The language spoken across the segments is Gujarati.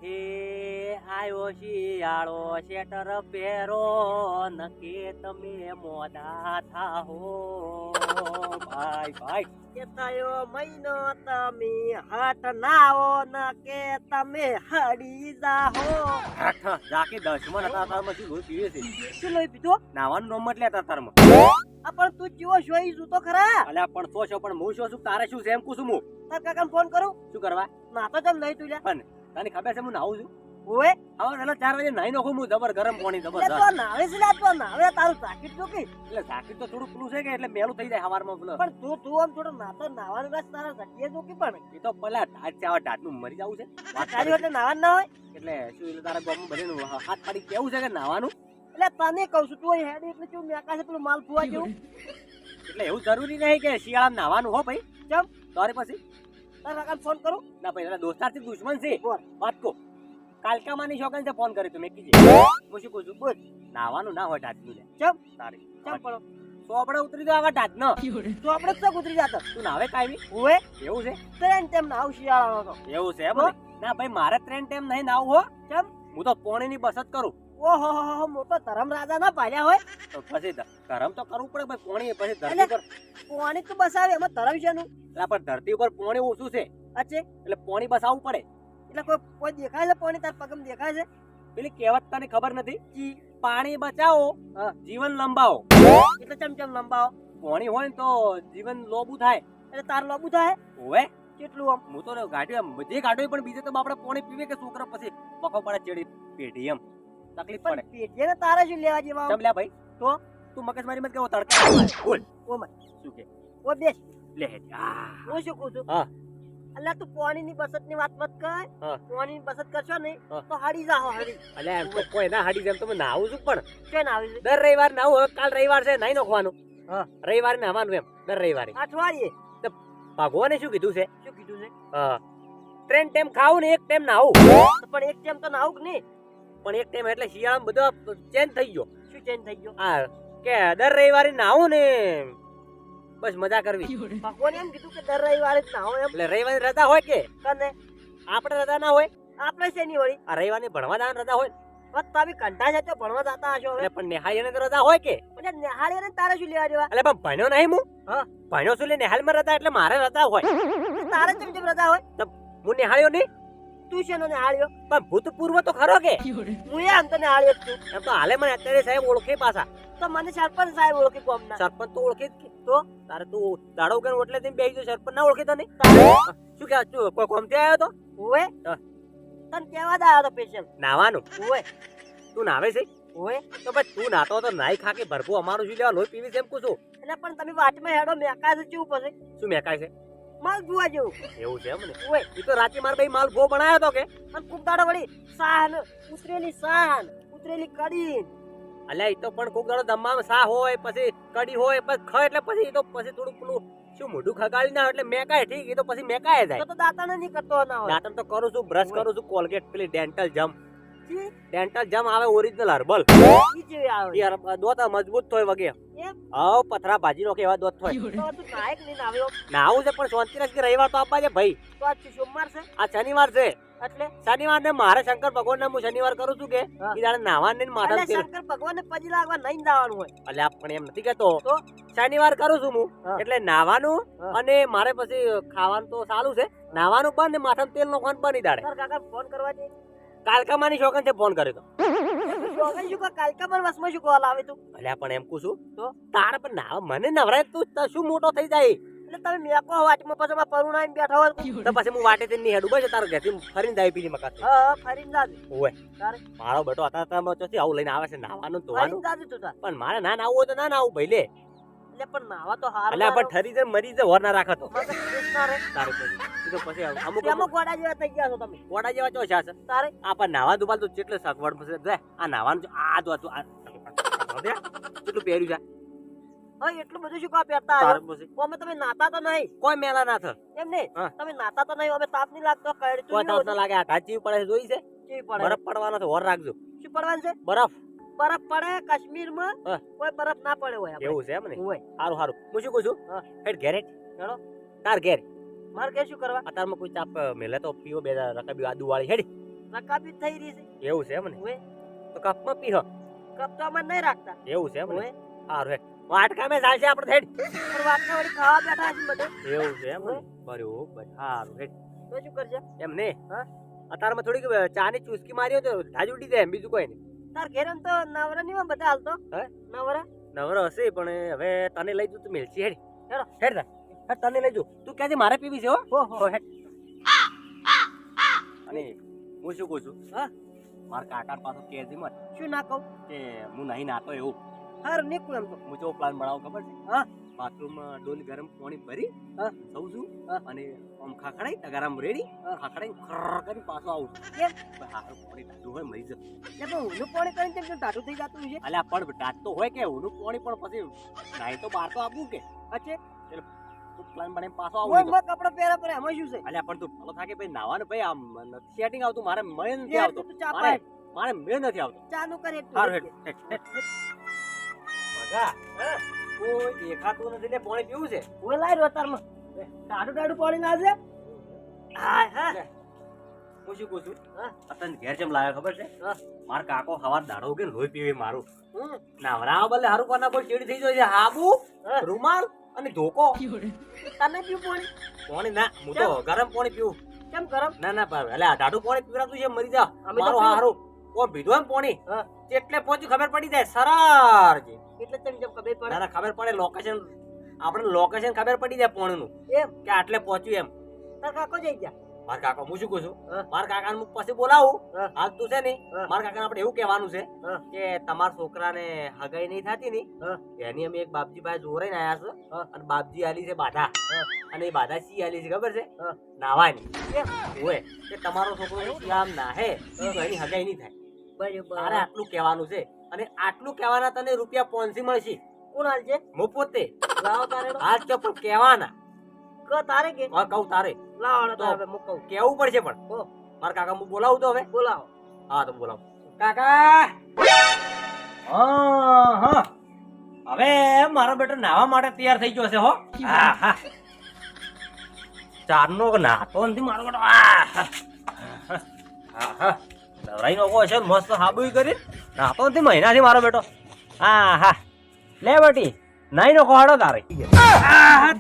હે આયો શિયાળો શેટર પહેરો નકે તમે મોડા થાહો ભાઈ ભાઈ કે થયો મહિનો તમે હટ નાવો ન કે તમે હડી જાહો. હાથ જાકે દસમન હતા તારમાં શું લોહી પીવે છે શું લોહી પીધો? નાવાનું નોમ જ લેતા તારમાં. આ પણ તું જેવો જોઈ જૂતો ખરા. અલ્યા પણ છો પણ હું શું છું તારે શું છે એમ કું છું હું તાર કાકાને ફોન કરું. શું કરવા નાતો જેમ નહીં તું લ્યા. પણ તને ખબર છે હું નાવું છું ઓએ હવે એટલે 4 વાગે નાઈ નાખું હું જબર ગરમ પાણી એટલે જબરદસ્ત. તો નાવે છે લ્યા, તો નાવે તારું જાકીટ જોકી. એટલે સાકી તો થોડું પેલું છે કે એટલે મેલું થઈ જાય હવારમાં પેલું. પણ તું આમ થોડો નાતો નાવાનું રસ તારા જકીએ જોકી. પણ એ તો પેલા ઢાટ છે આવા ઢાટનું મરી જવું છે આ તારી એટલે નાવાનું ના હોય. એટલે શું એટલે તારા ગામમાં બધાનું હાથ પાડી કેવું છે કે નાવાનું એટલે તને કહું છું તું હેડ એટલે તું મેકા છે પેલું માલ ફુવા જેવું. એટલે એવું જરૂરી નહીં કે શિયાળામાં નાવાનું હો ભાઈ. ચમ તારે પછી તાર કાકાને ફોન કરું. ના ભાઈ એટલે દોસ્તારથી દુશ્મન છે બોલ. વાત કો કાલકામાની શોખન છે ફોન કર્યો તો મેં કીધું હું શું કહું છું બોલ. નાવાનું ના હોય ઢાટનું લે ચમ તારી ચમ પડો તો આપણે ઉતરી તો આવા ઢાટ ન તો આપણે તો ગુજરી જાતો. તું નાવે કાયમી ઓએ એવું છે ટ્રેન તેમ નાવ શિયાળાનો તો. એવું છે એમ ને? ના ભાઈ મારે ટ્રેન ટેમ નહીં નાવું હો ચમ હું તો પોણીની બસ જ કરું ઓહો હો હો મોટો ધરમ રાજા ના પાલ્યા હોય. તો પછી ગરમ તો કરવું પડે ભાઈ પોણી પછી ધરતી એટલે- પર પાણી તો બસાવે એમાં ધરમ છે નું. એટલે પણ ધરતી ઉપર પોણી ઓછું છે અચ્છે એટલે પોણી બસાવવું પડે. એટલે કોઈ દેખાય છે પાણી તાર પગમ દેખાય છે. પેલી કહેવત તને ખબર નથી જી પાણી બચાવો હા. જીવન લંબાવો. એટલે ચમચમ લંબાવો પોણી હોય ને તો જીવન લોબું થાય એટલે તાર લોબુ થાય હોવે કેટલું આમ. હું તો ગાડી આમ બધી ગાડી પણ બીજે તો આપણે પોણી પીવે કે છોકરા પછી પકો પડે ચેડી પેઢી એમ તકલીફ પડે. પણ પેટીને તારે શું લેવા જેવા આમ? ચમ લ્યા ભાઈ તો તું મગજમારી મત કેવો તડકા બોલ ઓ માય શું કે ઓ બેસ. લે હે આ હું શું કહું છું હા. અલ્યા તું પાણીની બસત ની વાત મત કર. હા. પાણીની બસત કરશો ને હા. તો હાડી જાહો હાડી. અલ્યા એમ તો કોઈ ના હાડી જેમ તો હું નાવું છું પણ કેમ આવી છે દર રવિવાર નાવું હવે કાલ રવિવાર છે નાઈ નાખવાનું હા. રવિવારે નાવાનું એમ દર રવિવારે અઠવાડિયે ભગવાને શું કીધું છે શું કીધું છે? હા ટ્રેન ટાઈમ ખાવું ને એક ટાઈમ નાવું તો પણ એક ટાઈમ તો નાવું કે નહીં? પણ એક ટાઈમ એટલે શિયાળામાં બધો ચેન્જ થઈ ગયો શું ચેન્જ થઈ ગયો? હા કે દર રવિવારે નાવું ને બસ મજા કરવી ભગવાને એમ કીધું કે દર રવિવારે જ નાહો એમ. એટલે રવિવારે રજા હોય કે કને આપણે રજા ના હોય આપણે શેની વળી આ રવિવારની ભણવા જવાની રજા હોય બસ તમે કંઠા છે તો ભણવા જતા હશો હવે. એટલે પણ નિહાળીને તો રજા હોય કે એટલે નિહાળીને તારે શું લેવા દેવા? એટલે પણ ભણ્યો નહીં હું હા. ભણ્યો છું એટલે નિહાળમાં રજા એટલે મારે રજા હોય તારે કેમ કેમ રજા હોય? હું નિહાળ્યો નહીં તું શેનો નિહાળ્યો? પણ ભૂતપૂર્વ તો ખરો કે હું એમ તો નિહાળ્યો જ છું. એમ તો હાલે મને અત્યારે સાહેબ ઓળખે પાછા તો મને સરપંચ સાહેબ ઓળખી ગામના. સરપંચ તો ઓળખે જ કે. તો તારે તું દાડો કે ઓટલે થી બેસી ગયો સરપંચ ના ઓળખે તને તારે શું કે કોઈ કોમથી આવ્યો તો ઓએ હા. તને કેવા દા આવ્યો તો પેશન્ટ? નાવાનું ઓએ તું નાવે છે ઓએ તો ભાઈ તું નાતો તો નાઈ ખાકે ભરપું અમારું શું લેવા લોહી પીવી છે એમ પૂછું એટલે પણ તમે વાટમાં હેડો મેકા છે કેવું પછી શું મેકાય છે માલ જોવા જેવું. એવું છે એમ ને ઓએ એ તો રાતે માર ભાઈ માલ ભો બનાવ્યો તો કે અને ખૂબ દાડો વળી સાન ઉતરેલી સાન ઉતરેલી કડી અલ્યા એ તો પણ કોક દાડો દમવામાં સા હોય પછી કડી હોય પછી ખ એટલે પછી એ તો પછી થોડું પેલું શું મોઢું ખગાડી ના હોય એટલે મેકાય ઠીક એ તો પછી મેકાય જાય તો દાંતણ નહીં કરતો ના હોય. દાંતણ તો કરું છું બ્રશ કરું છું કોલગેટ પેલી ડેન્ટલ જમ જી, આવે ઓરિજિનલ હર્બલ ઈ જેવી આવે. યાર દોત મજબૂત થોય વગે એમ આવ પથરા ભાજી નો કેવા દોત થોય તો તું નાયક નહીં આવ્યો ના આવું છે પણ શાંતિ રાખી રવિવાર તો આપવા છે ભાઈ તો આજ સોમવાર છે આ શનિવાર છે એટલે શનિવાર ને મારે શંકર ભગવાન ને હું શનિવાર કરું છું કે હા. ઈ દાડે નાવા ને માથા એટલે તેલ શંકર ભગવાનને પજી લાગવા નહીં જવાનું હોય. એટલે પણ એમ નથી કેતો તો? શનિવાર કરું છું હું હા. એટલે નાવાનું હા. અને મારે પછી ખાવાનું તો સારું છે નાવાનું બંધ ને માથામાં તેલ નાખવાનું બંધ ઈ દાડે તાર કાકા ફોન કરવા દે. કાલકામાની શોખન છે ફોન કર્યો તો શોખન શું કહે? કાલકા પણ વસમાં શું કોલ આવે તું? અલ્યા પણ એમ પૂછું તો? તારે પણ ના મને નવરાય તું તો શું મોટો થઈ જાય એટલે તમે મેકો વાટમાં પછી માં પરુણાઈને બેઠા હોય તો? તો પછી હું વાટે તેની હેડું બસ તારો ઘેરથી ફરીને જાય પીલી મકા હા ફરીને જાજે. ઓય તારે મારો બેટો હતા ચોથી આવું લઈને આવે છે નાવાનું ધોવાનું ફરીને જાજે તું તાર. પણ મારે ના નાવું હોય તો ના નાવું ભાઈ લે એટલે પણ નાવા તો હારું અલ્યા પણ ઠરી જાય મરી જાય હોર ના રાખતો મગજ ફ્રેશ ના રહે. તારે પછી તો પછી અમુક તેમાં ગોડા જેવા થઈ ગયા છો તમે. કોડા જેવા ચો છે તારે આ પણ નાવા દુબાલ તો કેટલે સગવડ પછી જાય આ નાવાનું આ જો કેટલું પહેર્યું છે હા એટલું બધું શું કા પહેરતા તારે આવ્યો? પછી અમે તમે નાતા તો નહીં કોઈ મેલા ના થર એમ નહીં હા. તમે નાતા તો નહીં અમે તાપ નહીં લાગતો કઈ કોઈ તાવ ના લાગે આ ઢાચી પડે છે જોઈ છે કેવી પડે બરફ પડવાનો છે હોર રાખજો શું પડવાનું છે? બરફ બરફ પડે કાશ્મીરમાં હા. કોઈ બરફ ના પડે હોય આપણે. એવું છે એમ ને હોય સારું સારું હું શું કહું છું હા. હેડ ઘેરે હેડો. તાર ઘેર મારે કે શું કરવા? અત્યારમાં કોઈ ચાપ મેલે તો પીવો બે રકાબી આદુ વાળી હેડી રકાબી થઈ રહી છે. એવું છે એમ ને ઓવે તો કપમાં પીહ કપ તો અમે નહીં રાખતા. એવું છે એમ ને ઓવે સારું હેડ વાટકા મેં ચાલશે આપણે હેડ પણ વાટકા વળી ખાવા બેઠા છે બધે. એવું છે એમ ને બરોબર સારું હેડ તો શું કરશે? એમ ને હા અત્યારમાં થોડીક ચાની ચુસ્કી મારી તો ધાજ ઉડી જાય એમ બીજું કોઈ નહીં તાર ઘેર એમ તો નવરા નહીં હોય બધા હાલતો. હે? નવરા નવરો હશે પણ હવે તને લઈ જઉં તું મેલસી હેડ હેડો. હેડ તા. હેડ તને લઈ જઉં તું ક્યાંથી મારે પીવી છે હો ઓહો હેડ અને હું શું કહું છું હા મારા કાકા પાછો કેજી મત શું ના કહું? કે હું નહીં નાતો એવું હારું નીકળું એમ તો. હું જો પ્લાન બનાવું ખબર છે હા બાથરૂમમાં ડોલ ગરમ પાણી ભરી હા સૌ છું હા. અને આમ ખાખડાઈ તગારામ રેડી હા. ખાખડાઈ ખર કરી પાછો આવું કેમ? હારું પાણી ટાઢું હોય મરી જતું એટલે પણ ઊંધું પાણી કરીને તેમ કેમ ટાઢું થઈ જતું છે? અલ્યા પણ ટાટ તો હોય કે ઊનું પાણી પણ પછી નાઈ તો બહાર તો આપવું કે અચ્છે તું પ્લાન બનાવીને પાછો ઓય આવું માં કપડા પહેરા પર એમાં શું છે? અલ્યા પણ તું ભલો થાકે ભાઈ નાવાનું ભાઈ આમ નથી સેટિંગ આવતું મારે મેળ નથી યાર, આવતો તું ચા મારે પાડ. મારે મેળ નથી આવતો ચાનું કરે એટલું. હારું હેડ હેડ મગા કોઈ દેખાતું નથી લે પાણી પીવું છે ઓય લાય રોતારમાં ટાઢું ટાઢું પાણી ના છે. હા હા લે. હું શું કહું છું હા તને ઘેર જેમ લાવ્યો ખબર છે હા માર કાકો હવાર દાડો કે લોહી પીવે મારું હમ. નાવરા બલે હારું કોના કોઈ ચીડી થઈ જાય છે હાબુ હા. રૂમાલ અને ધોકો તને પીવું પાણી પાણી ના હું તો ગરમ પાણી પીવું કેમ ગરમ? ના ના ભાઈ એટલે ઢાઢું પાણી પીવડાતું છે મરી જા અમે તો મારું પીવું. હારું કોણ પીધું એમ પાણી હા એટલે પહોંચી ખબર પડી જાય સરારજી એટલે તેમ જેમ ખબર પડે. ના ના ખબર પડે લોકેશન આપણે લોકેશન ખબર પડી જાય પાણીનું એમ કે આટલે પહોંચ્યું એમ તાર કાકો જઈ ગયા. મારા કાકા હું શું કહું છું હા. મારા કાકાને હું પછી બોલાવું હા. હાલ તું છે ને હા. મારા કાકાને આપણે એવું કહેવાનું છે હા કે તમારા છોકરાને હગાઈ નહીં થતી ને હા એની અમે એક બાપજી ભાઈ જોરાઈને આયા છે હા. અને બાપજી આલી છે બાધા હા અને એ બાધા સી આલી છે ખબર છે હા નાવાની કેમ? ઓય કે તમારો છોકરો આમ નાહે તો એની હગાઈ નહીં થાય બરાબર. તારે આટલું કહેવાનું છે અને આટલું કહેવાના તને રૂપિયા 500 મળશે કોણ હાલ છે? હું પોતે લાવો તારે હેડો. આજ તો પણ કહેવાના ક તારે કે હા કહું તારે લાવો હેડો તો. તારે હવે હું કહું. કેવું પડશે પણ હો મારા કાકા હું બોલાવું તો હવે બોલાવો. હા તો બોલાવો કાકા હા હા હવે મારો બેટો નાહવા માટે તૈયાર થઈ ગયો છે હો હા હા ચારનો નાતો નથી મારો બેટો હા હા હા નવરાઈ નો છે મસ્ત હાબુઈ કરી નાતો નથી મહિનાથી મારો બેટો હા હા લે બેટી નહીં નો કોહાડો તારે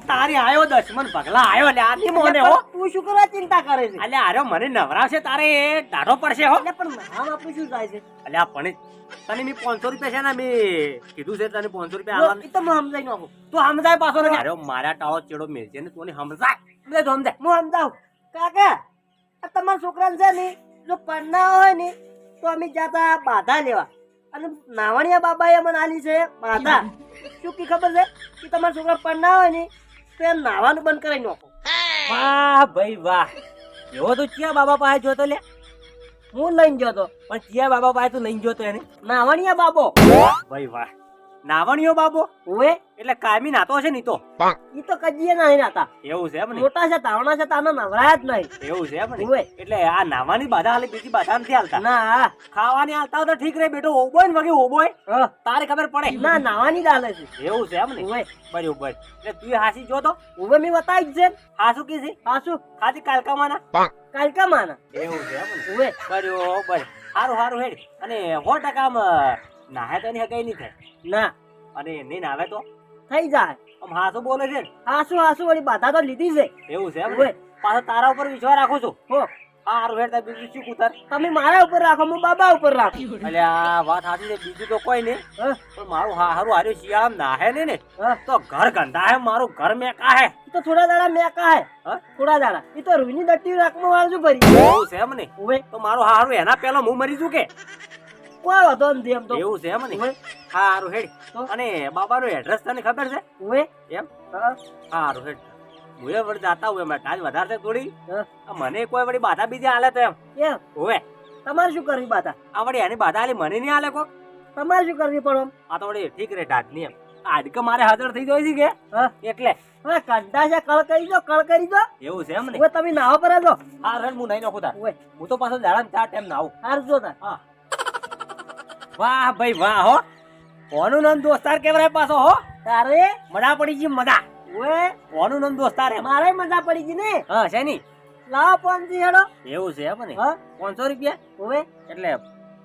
તારી આયો દશમન પગલા આયો લે આની મોને હો તું શું કરવા ચિંતા કરે છે? અલ્યા આર્યો મને નવરાવશે તારે દાઢો પડશે હો એટલે પણ નામ આપણું શું થાય છે? અલ્યા પણ તને મેં 500 રૂપિયા છે ને મેં કીધું છે તને 500 રૂપિયા લો, આલવાના. ઈ તો હું સમજાઈ નાખું. તું સમજાય પાછો ને અરે મારા ટાળો ચેડો મેલજે ને તું સમજાય સમજાય તો સમજાય હું સમજાવું. કાકા આ તમારા છોકરાને છે ને જો પડના હોય ને તો અમે જાતા બાધા લેવા અને નાવણિયા બાબાએ મને આલી છે બાધા. શું કી ખબર છે કે તમારા છોકરા પડના હોય ને તો એમ નાવાનું બંધ કરાવી નાખો. વાહ ભાઈ વાહ એવો તો ચિયા બાબા પાસે જોતો લે હું લઈને ગયો તો પણ ચિયા બાબા પાસે તું નહીં જોતો એને નાવણિયા બાબો. ભાઈ વાહ નાવણીયો બાબો હવે એટલે કાયમી નાતો છે ની તો ઈ તો કજીએ નહીં હતા. એવું છે એમ ને મોટા છે તાવણા છે તાનો નવરાયા જ નહીં. એવું છે એમ ને ઓવે. એટલે આ નાવાની બાધા હાલે બીજી બાધા નથી હાલતા ના ખાવાની હાલતા હોય તો ઠીક રે બેટો ઓબોય ને વગે ઓબોય હા. તારે ખબર પડે ના નાવાની જ હાલે છે. એવું છે એમ ને ઓવે બરોબર એટલે તું હાસી જો તો ઓવે મેં બતાવી જ છે. હાસુ કી છે હા શું ખાતી કાલકામાના કાલકા માના એવું છે એમ ને ઓવે બરોબર હારું હારું હેડ અને 100% આમ નાહે તો એની હગાઈ નહીં થાય ના અને નહીં નાવે તો થઈ જાય. આમ હાસુ બોલે છે ને હાસુ હાસુ વળી બાધા તો લીધી છે. એવું છે એમ ઓવે. ને પાછો તારા ઉપર વિશ્વાસ રાખું છું હો હારું હેડ તાર બીજું શું કુતર તમે મારા ઉપર રાખો હું બાબા ઉપર રાખું. એટલે આ વાત સાચી છે બીજું તો કોઈ નહીં હા પણ મારું હારું હાર્યું શિયાળામાં નાહે નહીં ને હા તો ઘર ગંદા હે મારું ઘર મેકા હે ઈ તો થોડા દાડા મેકા હે. હા? થોડા દાડા ઈ તો રૂની દટ્ટી રાખમાં વાળજો ભરી. એવું છે એમ ને ઓવે તો મારું હારું એના પેલા હું મરી જુ કે કોઈ વાંધો નથી એમ તો. એવું છે એમ ને ઓવે હારું હેડ તો? અને બાબાનું એડ્રેસ તને ખબર છે ઓવે એમ હા હારું હેડ હું એ વળી જાતા હોય મેં આજ વધારે છે થોડી હા. આ મને કોઈ વળી બાધા બીજી હાલે તો એમ કેમ ઓવે તમારે શું કરવી બાધા? આ વળી એની બાધા હાલી મને નહીં હાલે કોક તમારે શું કરવી પડો? આ તો વળી ઠીક રે ઢાઢની એમ આડકે મારે હાજર થઈ જાય છે કે હા એટલે હા કંડા છે કળ કરી દો કળ કરી દો. એવું છે એમ ને ઓવે તમે નાવા પર આજો. હા હેડ હું નહીં નાખું તાર ઓવે હું તો પાછો દાડા 4 ટાઈમ નાવું હાર જો તાર. હા વાહ ભાઈ વાહ હો કોનું નામ દોસ્તાર કેવરાય પાછો હો તારે મજા પડી ગઈ મજા ઓવે કોનું નામ દોસ્તાર એમ મારે મજા પડી ગઈ ને. હા છે ની લાવો પહોંચી હેડો. એવું છે એમ ને હા 500 રૂપિયા હવે એટલે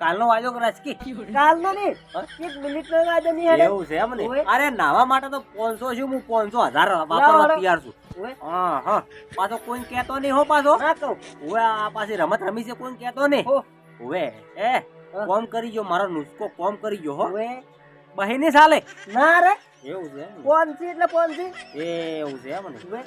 કાલનો વાયદો કરાશ કે કાલનો નહીં, હા? 1 મિનિટનો વાંધો નહીં હેડે. એવું છે એમ ને ઓવે. અરે નાવા માટે તો 500 છું હું 500,000 લાવો, વાપરવા લાવો. તૈયાર છું હવે હા હા પાછો કોઈ કહેતો નહીં હો પાછો ના કહું. ઓવે આ પાછી રમત રમી છે કોઈ કહેતો નહીં હો. ઓવે કોમ કરી ગયો મારો નુસ્ખો કોમ કરી ગયો હો હવે બહેની ચાલે ના રે એવું છે એમ ને? પહોંચી એટલે પહોંચી. એવું છે એમ ને હવે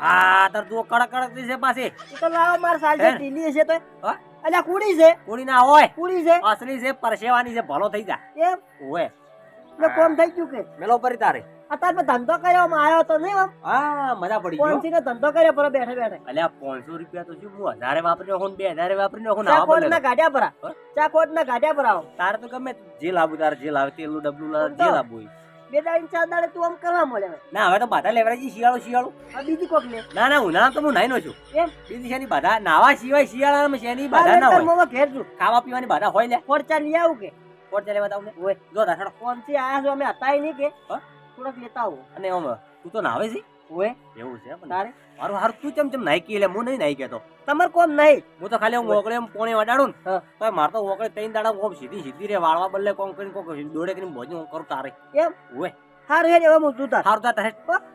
હા તાર તું કડક કડક થઈ છે પાછી ઈ તો લાવો માર સાંજે હે? ઢીલી હશે તો. હા અલ્યા કુડી છે, કોણી ના હોય કુડી છે અસલી છે પરસેવાની છે ભલો થઈ જા એમ ઓવે એટલે કોમ થઈ ગયું કે મેલો પરી તારે અત્યારે મેં ધંધો કર્યો આમ આવ્યો તો નહીં આમ હા મજા પડી ગયો પહોંચીને ધંધો કર્યો પર બેઠે બેઠે અલ્યા 500 રૂપિયા તો શું હું 1000 વાપરી નાખું 2000 વાપરી નાખું ચા ના કોટ બદલે ના ગાડિયા પર હા? ચા કોટ ના ગાડિયા પર આવો. તારે તો ગમે જે લાવું તારે જે લાવે તેલું ડબલું લાવે જે લાવવું હોય. બે દાડી ચાર દાડે તું આમ કરવા મળે હવે. ના હવે તો બાધા લેવરાજી શિયાળો શિયાળો આ બીજી કોક લે ના ના ઉનાળા તો હું નાઈ નો છું એમ બીજી શેની બાધા નાવા સિવાય શિયાળામાં શેની બાર બાધા ના તાર હોય મોમાં ઘેર છું ખાવા પીવાની બાધા હોય લે ફોડ ચા લઈ આવું કે કોટ ચાલે બતાવું ને ઓય જો દાસડો પહોંચી આયા છો અમે હતા નહીં કે હા? થોડાક લેતા આવો. અને આમ તું તો નાવે છે ઓય એવું છે પણ તારે મારું હારું તું ચમ ચમ નાઈ કી લે હું નહીં નાઈ કેતો તમાર કોમ નહીં. હું તો ખાલી ઓગળે એમ પોણે વડાડું ને હા. તો માર તો ઓગળે 3 દાડા કોમ સીધી સીધી રે વાળવા બદલે કોમ કરીને કોક દોડે કરીને ભોજન હું કરું તારે એમ ઓય હારું હેડ હવે હું તું તાર હારું તારે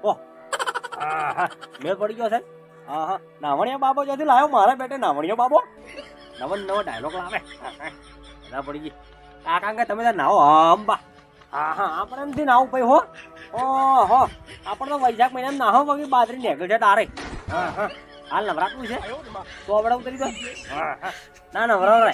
ઓ મેળ પડી ગયો છે હા હા નાવણિયા બાબો જ્યાંથી લાવ્યો મારા બેટે નાવણિયો બાબો નવો ડાયલોગ લાવે ના પડી ગઈ કાકા કે તમે તાર નાવો અંબા હા હા આપણે એમથી નાવું ભાઈ હો ઓહો આપણે તો વૈશાખ મહિનામાં નાહો વગી બાજરી નીકળી છે તારે હા હા હાલ નવરાતું છે તો આપણે ઉતરી દો હા હા ના નવરા